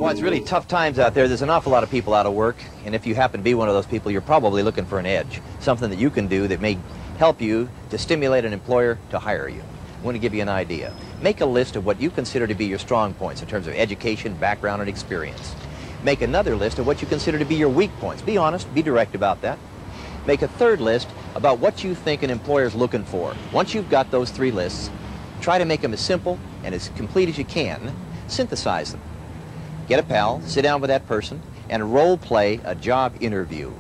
Well, it's really tough times out there. There's an awful lot of people out of work, and if you happen to be one of those people, you're probably looking for an edge, something that you can do that may help you to stimulate an employer to hire you. I want to give you an idea. Make a list of what you consider to be your strong points in terms of education, background, and experience. Make another list of what you consider to be your weak points. Be honest, be direct about that. Make a third list about what you think an employer's looking for. Once you've got those three lists, try to make them as simple and as complete as you can. Synthesize them. Get a pal, sit down with that person, and role-play a job interview.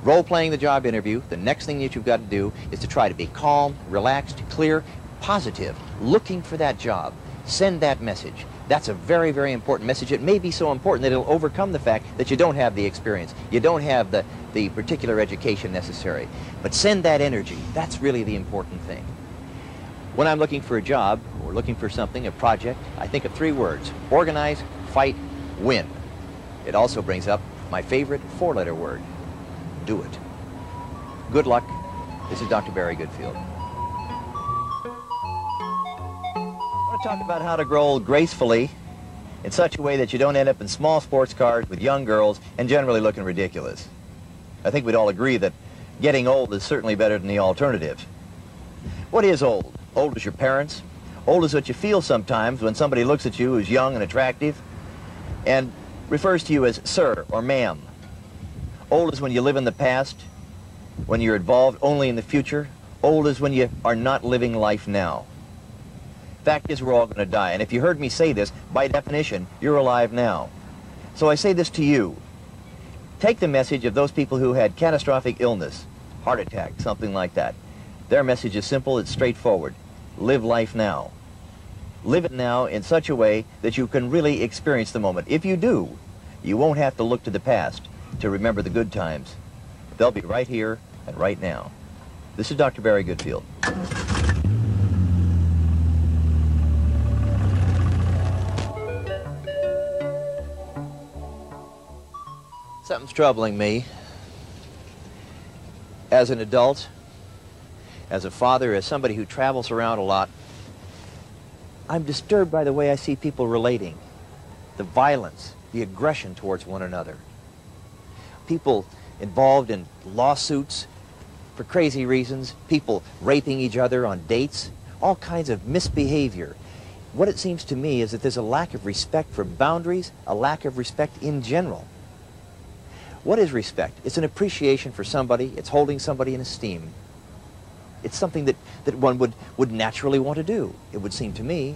Role-playing the job interview, the next thing that you've got to do is to try to be calm, relaxed, clear, positive, looking for that job. Send that message. That's a very, very important message. It may be so important that it'll overcome the fact that you don't have the experience. You don't have the particular education necessary. But send that energy. That's really the important thing. When I'm looking for a job or looking for something, a project, I think of three words: organize, fight, win. It also brings up my favorite four-letter word: do it. Good luck. This is Dr. Barry Goodfield. I want to talk about how to grow old gracefully in such a way that you don't end up in small sports cars with young girls and generally looking ridiculous. I think we'd all agree that getting old is certainly better than the alternative. What is old? Old is your parents. Old is what you feel sometimes when somebody looks at you who's young and attractive and refers to you as sir or ma'am. Old is when you live in the past, when you're involved only in the future. Old is when you are not living life now. Fact is, we're all going to die, and if you heard me say this, by definition, you're alive now. So I say this to you. Take the message of those people who had catastrophic illness, heart attack, something like that. Their message is simple, it's straightforward. Live life now. Live it now in such a way that you can really experience the moment. If you do, you won't have to look to the past to remember the good times. They'll be right here and right now. This is Dr. Barry Goodfield. Something's troubling me as an adult, as a father, as somebody who travels around a lot. I'm disturbed by the way I see people relating, the violence, the aggression towards one another. People involved in lawsuits for crazy reasons, people raping each other on dates, all kinds of misbehavior. What it seems to me is that there's a lack of respect for boundaries, a lack of respect in general. What is respect? It's an appreciation for somebody, it's holding somebody in esteem. It's something that one would naturally want to do, it would seem to me.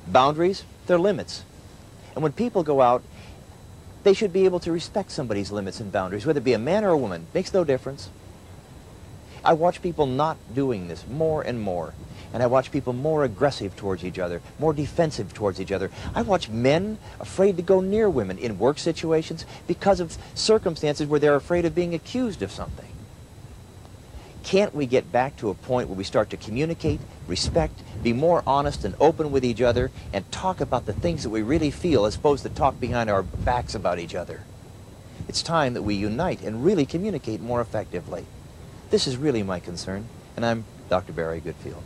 Boundaries, they're limits. And when people go out, they should be able to respect somebody's limits and boundaries, whether it be a man or a woman. Makes no difference. I watch people not doing this more and more. And I watch people more aggressive towards each other, more defensive towards each other. I watch men afraid to go near women in work situations because of circumstances where they're afraid of being accused of something. Can't we get back to a point where we start to communicate, respect, be more honest and open with each other, and talk about the things that we really feel as opposed to talk behind our backs about each other? It's time that we unite and really communicate more effectively. This is really my concern, and I'm Dr. Barry Goodfield.